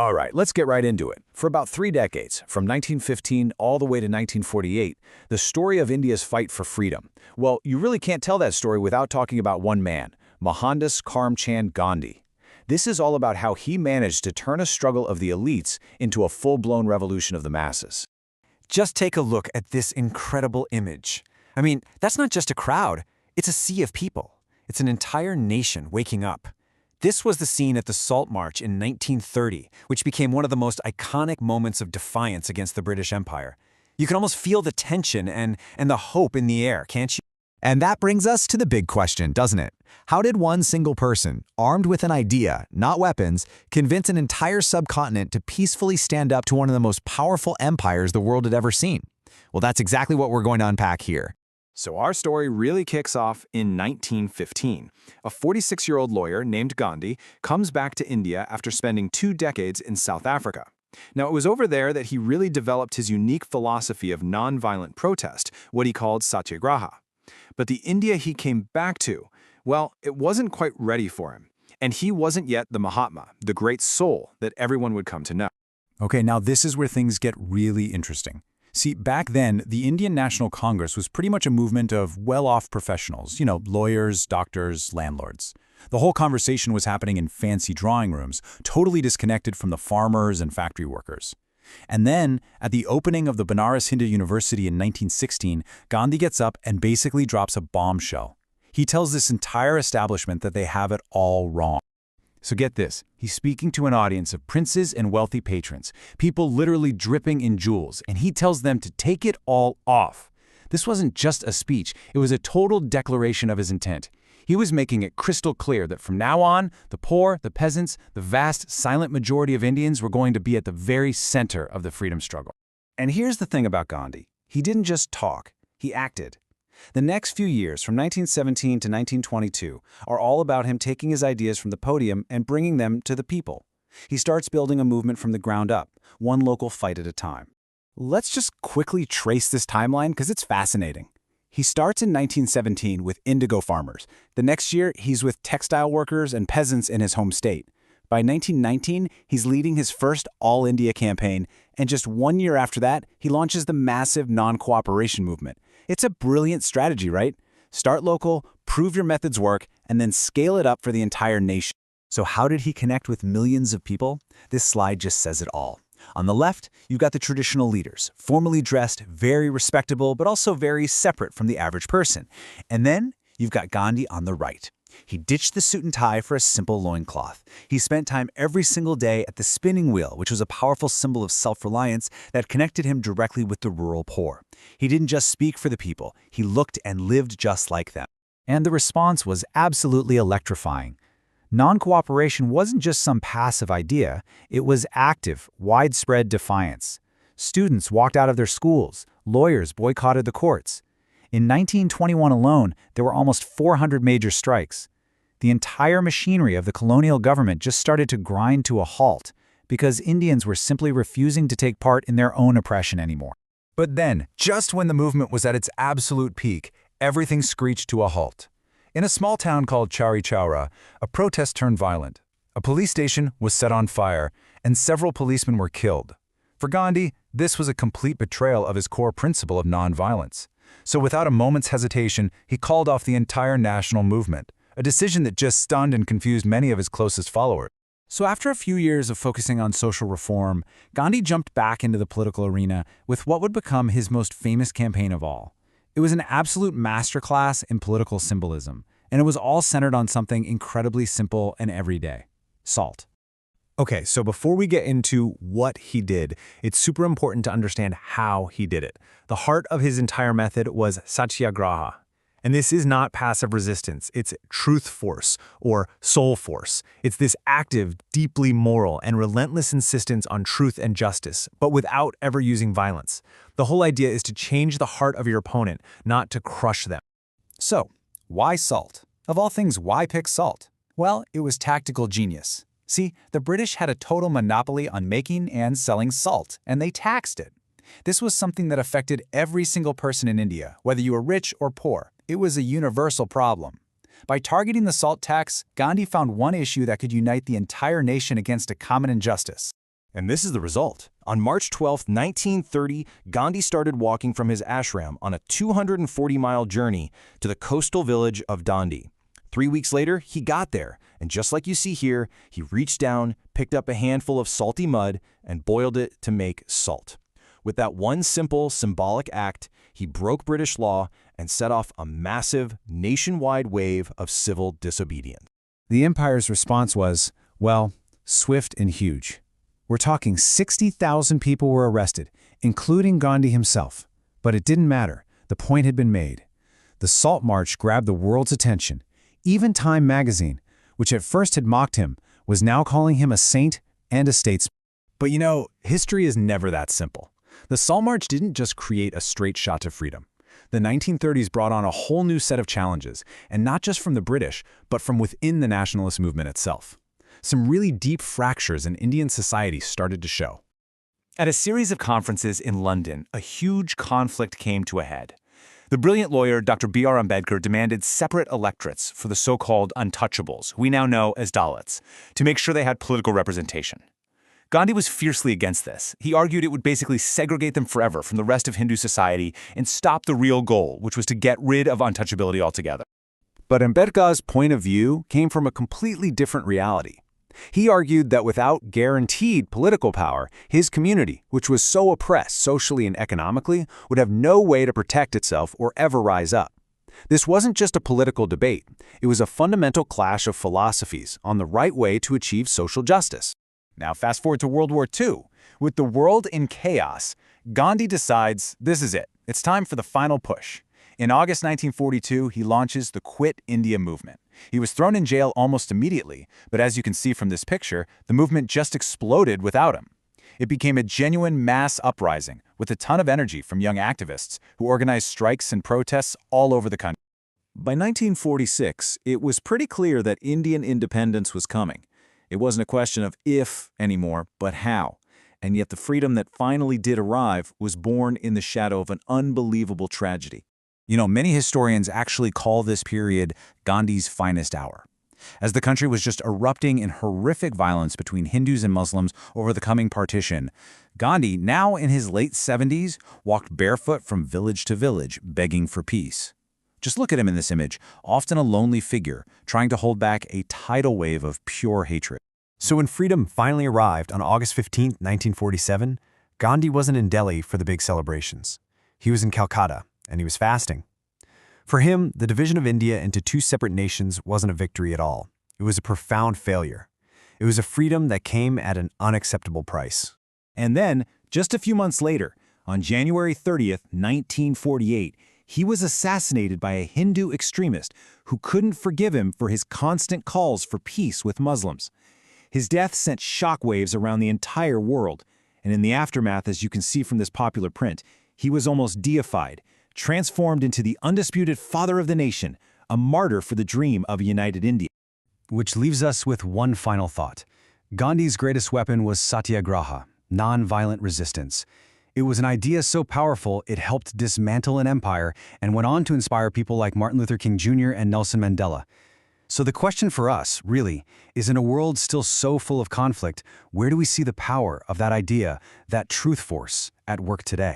All right, let's get right into it. For about 3 decades, from 1915 all the way to 1948, the story of India's fight for freedom. Well, you really can't tell that story without talking about one man, Mohandas Karamchand Gandhi. This is all about how he managed to turn a struggle of the elites into a full-blown revolution of the masses. Just take a look at this incredible image. I mean, that's not just a crowd, it's a sea of people. It's an entire nation waking up. This was the scene at the Salt March in 1930, which became one of the most iconic moments of defiance against the British Empire. You can almost feel the tension and the hope in the air, can't you? And that brings us to the big question, doesn't it? How did one single person, armed with an idea, not weapons, convince an entire subcontinent to peacefully stand up to one of the most powerful empires the world had ever seen? Well, that's exactly what we're going to unpack here. So our story really kicks off in 1915. A 46-year-old lawyer named Gandhi comes back to India after spending 2 decades in South Africa. Now, it was over there that he really developed his unique philosophy of nonviolent protest, what he called satyagraha. But the India he came back to, well, it wasn't quite ready for him. And he wasn't yet the Mahatma, the great soul that everyone would come to know. Okay, now this is where things get really interesting. See, back then, the Indian National Congress was pretty much a movement of well-off professionals, lawyers, doctors, landlords. The whole conversation was happening in fancy drawing rooms, totally disconnected from the farmers and factory workers. And then, at the opening of the Banaras Hindu University in 1916, Gandhi gets up and basically drops a bombshell. He tells this entire establishment that they have it all wrong. So get this, he's speaking to an audience of princes and wealthy patrons, people literally dripping in jewels, and he tells them to take it all off. This wasn't just a speech, it was a total declaration of his intent. He was making it crystal clear that from now on, the poor, the peasants, the vast, silent majority of Indians were going to be at the very center of the freedom struggle. And here's the thing about Gandhi. He didn't just talk, he acted. The next few years, from 1917 to 1922, are all about him taking his ideas from the podium and bringing them to the people. He starts building a movement from the ground up, one local fight at a time. Let's just quickly trace this timeline because it's fascinating. He starts in 1917 with indigo farmers. The next year, he's with textile workers and peasants in his home state. By 1919, he's leading his first All-India campaign, and just 1 year after that, he launches the massive non-cooperation movement. It's a brilliant strategy, right? Start local, prove your methods work, and then scale it up for the entire nation. So how did he connect with millions of people? This slide just says it all. On the left, you've got the traditional leaders, formally dressed, very respectable, but also very separate from the average person. And then you've got Gandhi on the right. He ditched the suit and tie for a simple loincloth. He spent time every single day at the spinning wheel, which was a powerful symbol of self-reliance that connected him directly with the rural poor. He didn't just speak for the people, he looked and lived just like them. And the response was absolutely electrifying. Non-cooperation wasn't just some passive idea, it was active, widespread defiance. Students walked out of their schools, lawyers boycotted the courts. In 1921 alone, there were almost 400 major strikes. The entire machinery of the colonial government just started to grind to a halt because Indians were simply refusing to take part in their own oppression anymore. But then, just when the movement was at its absolute peak, everything screeched to a halt. In a small town called Chauri Chaura, a protest turned violent. A police station was set on fire, and several policemen were killed. For Gandhi, this was a complete betrayal of his core principle of nonviolence. So without a moment's hesitation, he called off the entire national movement, a decision that just stunned and confused many of his closest followers. So after a few years of focusing on social reform, Gandhi jumped back into the political arena with what would become his most famous campaign of all. It was an absolute masterclass in political symbolism, and it was all centered on something incredibly simple and everyday: salt. Okay, so before we get into what he did, it's super important to understand how he did it. The heart of his entire method was satyagraha. And this is not passive resistance, it's truth force, or soul force. It's this active, deeply moral, and relentless insistence on truth and justice, but without ever using violence. The whole idea is to change the heart of your opponent, not to crush them. So, why salt? Of all things, why pick salt? Well, it was tactical genius. See, the British had a total monopoly on making and selling salt, and they taxed it. This was something that affected every single person in India, whether you were rich or poor. It was a universal problem. By targeting the salt tax, Gandhi found one issue that could unite the entire nation against a common injustice. And this is the result. On March 12, 1930, Gandhi started walking from his ashram on a 240-mile journey to the coastal village of Dandi. 3 weeks later, he got there, and just like you see here, he reached down, picked up a handful of salty mud, and boiled it to make salt. With that one simple, symbolic act, he broke British law and set off a massive, nationwide wave of civil disobedience. The empire's response was, well, swift and huge. We're talking 60,000 people were arrested, including Gandhi himself. But it didn't matter. The point had been made. The Salt March grabbed the world's attention. Even Time magazine, which at first had mocked him, was now calling him a saint and a statesman. But you know, history is never that simple. The Salt March didn't just create a straight shot to freedom. The 1930s brought on a whole new set of challenges, and not just from the British, but from within the nationalist movement itself. Some really deep fractures in Indian society started to show. At a series of conferences in London, a huge conflict came to a head. The brilliant lawyer Dr. B.R. Ambedkar demanded separate electorates for the so-called untouchables, we now know as Dalits, to make sure they had political representation. Gandhi was fiercely against this. He argued it would basically segregate them forever from the rest of Hindu society and stop the real goal, which was to get rid of untouchability altogether. But Ambedkar's point of view came from a completely different reality. He argued that without guaranteed political power, his community, which was so oppressed socially and economically, would have no way to protect itself or ever rise up. This wasn't just a political debate. It was a fundamental clash of philosophies on the right way to achieve social justice. Now fast forward to World War II. With the world in chaos, Gandhi decides this is it. It's time for the final push. In August 1942, he launches the Quit India movement. He was thrown in jail almost immediately, but as you can see from this picture, the movement just exploded without him. It became a genuine mass uprising with a ton of energy from young activists who organized strikes and protests all over the country. By 1946, it was pretty clear that Indian independence was coming. It wasn't a question of if anymore, but how. And yet the freedom that finally did arrive was born in the shadow of an unbelievable tragedy. You know, many historians actually call this period Gandhi's finest hour. As the country was just erupting in horrific violence between Hindus and Muslims over the coming partition, Gandhi, now in his late 70s, walked barefoot from village to village, begging for peace. Just look at him in this image, often a lonely figure, trying to hold back a tidal wave of pure hatred. So when freedom finally arrived on August 15, 1947, Gandhi wasn't in Delhi for the big celebrations. He was in Calcutta, and he was fasting. For him, the division of India into two separate nations wasn't a victory at all. It was a profound failure. It was a freedom that came at an unacceptable price. And then, just a few months later, on January 30th, 1948, he was assassinated by a Hindu extremist who couldn't forgive him for his constant calls for peace with Muslims. His death sent shockwaves around the entire world, and in the aftermath, as you can see from this popular print, he was almost deified, transformed into the undisputed father of the nation, a martyr for the dream of a united India. Which leaves us with one final thought. Gandhi's greatest weapon was satyagraha, non-violent resistance. It was an idea so powerful it helped dismantle an empire and went on to inspire people like Martin Luther King Jr. and Nelson Mandela. So the question for us, really, is in a world still so full of conflict, where do we see the power of that idea, that truth force, at work today?